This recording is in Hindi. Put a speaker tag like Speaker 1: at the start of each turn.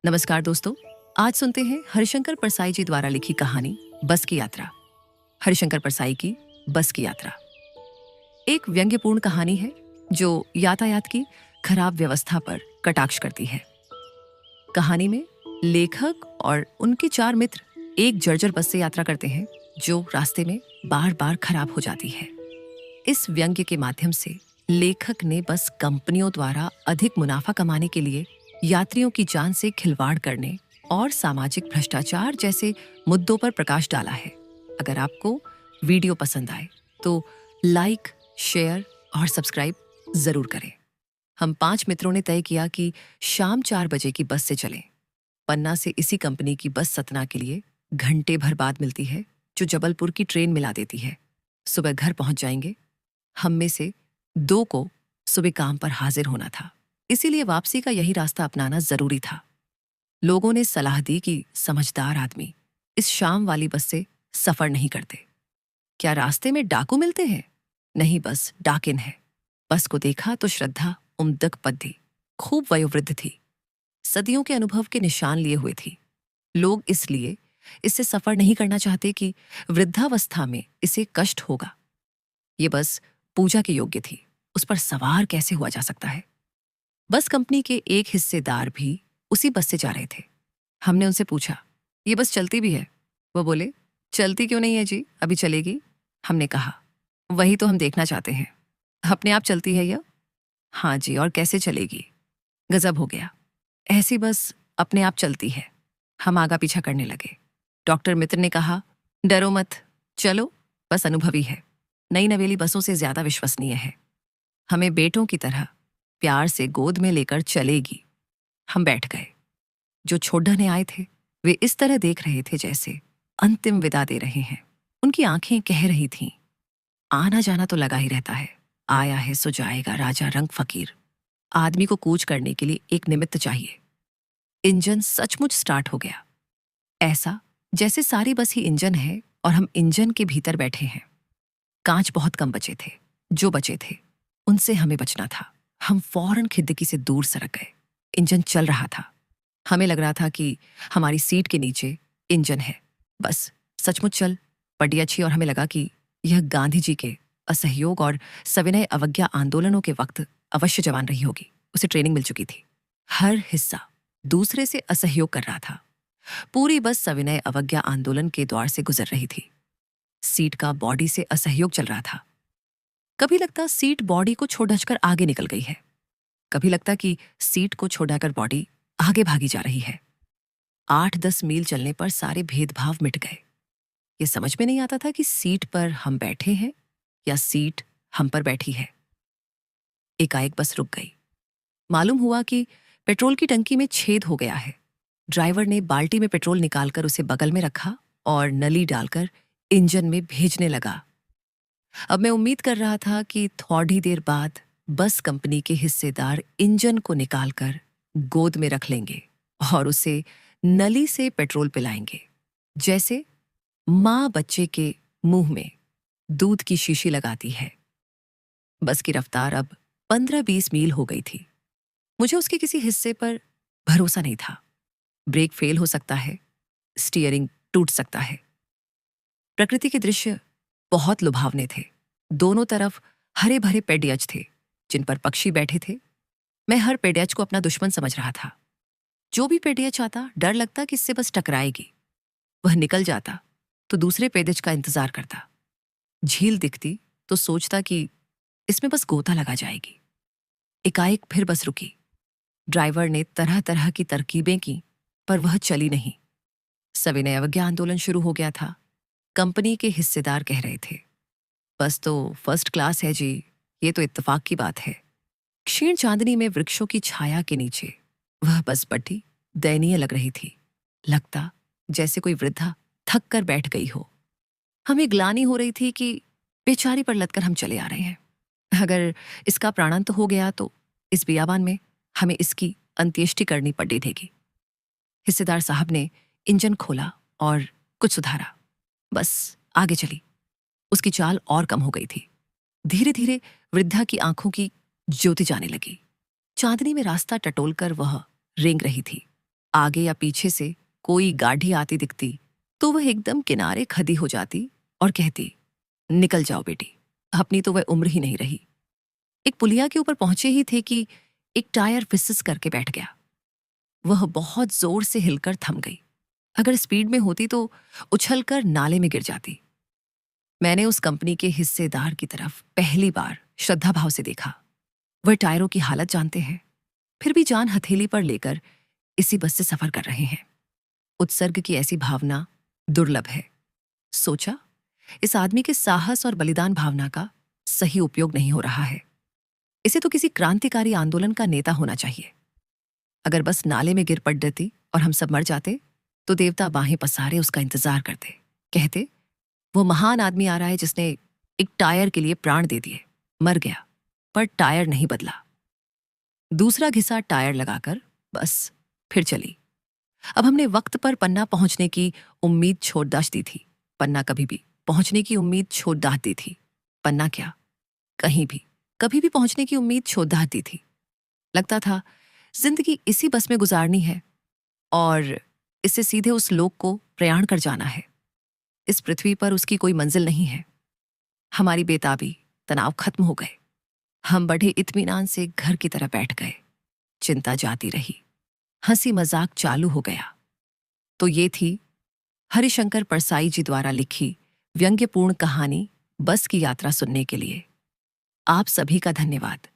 Speaker 1: नमस्कार दोस्तों। आज सुनते हैं हरिशंकर परसाई जी द्वारा लिखी कहानी बस की यात्रा। हरिशंकर परसाई की बस की यात्रा एक व्यंग्यपूर्ण कहानी है जो यातायात की खराब व्यवस्था पर कटाक्ष करती है। कहानी में लेखक और उनके 4 मित्र एक जर्जर बस से यात्रा करते हैं जो रास्ते में बार बार खराब हो जाती है। इस व्यंग्य के माध्यम से लेखक ने बस कंपनियों द्वारा अधिक मुनाफा कमाने के लिए यात्रियों की जान से खिलवाड़ करने और सामाजिक भ्रष्टाचार जैसे मुद्दों पर प्रकाश डाला है। अगर आपको वीडियो पसंद आए तो लाइक, शेयर और सब्सक्राइब जरूर करें। हम 5 मित्रों ने तय किया कि शाम 4 बजे की बस से चलें। पन्ना से इसी कंपनी की बस सतना के लिए घंटे भर बाद मिलती है, जो जबलपुर की ट्रेन मिला देती है। सुबह घर पहुंच जाएंगे। हम में से 2 को सुबह काम पर हाजिर होना था, इसीलिए वापसी का यही रास्ता अपनाना जरूरी था। लोगों ने सलाह दी कि समझदार आदमी इस शाम वाली बस से सफर नहीं करते। क्या रास्ते में डाकू मिलते हैं? नहीं, बस डाकिन है। बस को देखा तो श्रद्धा उम्दक पद्दी, खूब वयोवृद्ध थी, सदियों के अनुभव के निशान लिए हुए थी। लोग इसलिए इससे सफर नहीं करना चाहते कि वृद्धावस्था में इसे कष्ट होगा। ये बस पूजा के योग्य थी, उस पर सवार कैसे हुआ जा सकता है? बस कंपनी के एक हिस्सेदार भी उसी बस से जा रहे थे। हमने उनसे पूछा, ये बस चलती भी है? वो बोले, चलती क्यों नहीं है जी, अभी चलेगी। हमने कहा, वही तो हम देखना चाहते हैं। अपने आप चलती है यह? हाँ जी, और कैसे चलेगी? गजब हो गया, ऐसी बस अपने आप चलती है। हम आगा पीछा करने लगे। डॉक्टर मित्र ने कहा, डरो मत, चलो, बस अनुभवी है, नई नवेली बसों से ज्यादा विश्वसनीय है, हमें बेटों की तरह प्यार से गोद में लेकर चलेगी। हम बैठ गए। जो छोड़ने आए थे वे इस तरह देख रहे थे जैसे अंतिम विदा दे रहे हैं। उनकी आंखें कह रही थीं, आना जाना तो लगा ही रहता है, आया है सो जाएगा राजा रंग फकीर। आदमी को कूच करने के लिए एक निमित्त चाहिए। इंजन सचमुच स्टार्ट हो गया, ऐसा जैसे सारी बस ही इंजन है और हम इंजन के भीतर बैठे हैं। कांच बहुत कम बचे थे, जो बचे थे उनसे हमें बचना था। हम फौरन खिड़की से दूर सरक गए। इंजन चल रहा था। हमें लग रहा था कि हमारी सीट के नीचे इंजन है। बस सचमुच चल पड़ी अच्छी, और हमें लगा कि यह गांधी जी के असहयोग और सविनय अवज्ञा आंदोलनों के वक्त अवश्य जवान रही होगी। उसे ट्रेनिंग मिल चुकी थी। हर हिस्सा दूसरे से असहयोग कर रहा था। पूरी बस सविनय अवज्ञा आंदोलन के द्वार से गुजर रही थी। सीट का बॉडी से असहयोग चल रहा था। कभी लगता सीट बॉडी को छोड़ ढचकर आगे निकल गई है, कभी लगता कि सीट को छोड़कर बॉडी आगे भागी जा रही है। 8-10 मील चलने पर सारे भेदभाव मिट गए। ये समझ में नहीं आता था कि सीट पर हम बैठे हैं या सीट हम पर बैठी है। एकाएक बस रुक गई। मालूम हुआ कि पेट्रोल की टंकी में छेद हो गया है। ड्राइवर ने बाल्टी में पेट्रोल निकालकर उसे बगल में रखा और नली डालकर इंजन में भेजने लगा। अब मैं उम्मीद कर रहा था कि थोड़ी देर बाद बस कंपनी के हिस्सेदार इंजन को निकालकर गोद में रख लेंगे और उसे नली से पेट्रोल पिलाएंगे, जैसे माँ बच्चे के मुंह में दूध की शीशी लगाती है। बस की रफ्तार अब 15-20 मील हो गई थी। मुझे उसके किसी हिस्से पर भरोसा नहीं था। ब्रेक फेल हो सकता है, स्टीयरिंग टूट सकता है। प्रकृति के दृश्य बहुत लुभावने थे। दोनों तरफ हरे भरे पेड़ियज थे जिन पर पक्षी बैठे थे। मैं हर पेड़ियज को अपना दुश्मन समझ रहा था। जो भी पेड़ियज आता, डर लगता कि इससे बस टकराएगी। वह निकल जाता तो दूसरे पेड़ियज का इंतजार करता। झील दिखती तो सोचता कि इसमें बस गोता लगा जाएगी। एकाएक फिर बस रुकी। ड्राइवर ने तरह तरह की तरकीबें की, पर वह चली नहीं। सविनय अवज्ञा आंदोलन शुरू हो गया था। कंपनी के हिस्सेदार कह रहे थे, बस तो फर्स्ट क्लास है जी, ये तो इत्तेफाक की बात है। क्षीण चांदनी में वृक्षों की छाया के नीचे वह बस पट्टी दयनीय लग रही थी। लगता जैसे कोई वृद्धा थक कर बैठ गई हो। हमें ग्लानि हो रही थी कि बेचारी पर लदकर हम चले आ रहे हैं। अगर इसका प्राणांत हो गया तो इस बियाबान में हमें इसकी अंत्येष्टि करनी पड़ेगी। हिस्सेदार साहब ने इंजन खोला और कुछ सुधारा। बस आगे चली। उसकी चाल और कम हो गई थी। धीरे धीरे वृद्धा की आंखों की ज्योति जाने लगी। चांदनी में रास्ता टटोलकर वह रेंग रही थी। आगे या पीछे से कोई गाड़ी आती दिखती तो वह एकदम किनारे खड़ी हो जाती और कहती, निकल जाओ बेटी, अपनी तो वह उम्र ही नहीं रही। एक पुलिया के ऊपर पहुंचे ही थे कि एक टायर फिसस करके बैठ गया। वह बहुत जोर से हिलकर थम गई। अगर स्पीड में होती तो उछलकर नाले में गिर जाती। मैंने उस कंपनी के हिस्सेदार की तरफ पहली बार श्रद्धा भाव से देखा। वह टायरों की हालत जानते हैं, फिर भी जान हथेली पर लेकर इसी बस से सफर कर रहे हैं। उत्सर्ग की ऐसी भावना दुर्लभ है। सोचा, इस आदमी के साहस और बलिदान भावना का सही उपयोग नहीं हो रहा है। इसे तो किसी क्रांतिकारी आंदोलन का नेता होना चाहिए। अगर बस नाले में गिर पड़ जाती और हम सब मर जाते तो देवता बाहें पसारे उसका इंतजार करते, कहते, वो महान आदमी आ रहा है जिसने एक टायर के लिए प्राण दे दिए। मर गया पर टायर नहीं बदला। दूसरा घिसा टायर लगाकर बस फिर चली। अब हमने वक्त पर पन्ना पहुंचने की उम्मीद छोड़ दाश दी थी। पन्ना कभी भी पहुंचने की उम्मीद छोड़ दाश दी थी। पन्ना क्या, कहीं भी कभी भी पहुंचने की उम्मीद छोड़ दाश दी थी। लगता था जिंदगी इसी बस में गुजारनी है और इससे सीधे उस लोक को प्रयाण कर जाना है। इस पृथ्वी पर उसकी कोई मंजिल नहीं है। हमारी बेताबी, तनाव खत्म हो गए। हम बड़े इत्मीनान से घर की तरह बैठ गए। चिंता जाती रही, हंसी मजाक चालू हो गया। तो ये थी हरिशंकर परसाई जी द्वारा लिखी व्यंग्यपूर्ण कहानी बस की यात्रा। सुनने के लिए आप सभी का धन्यवाद।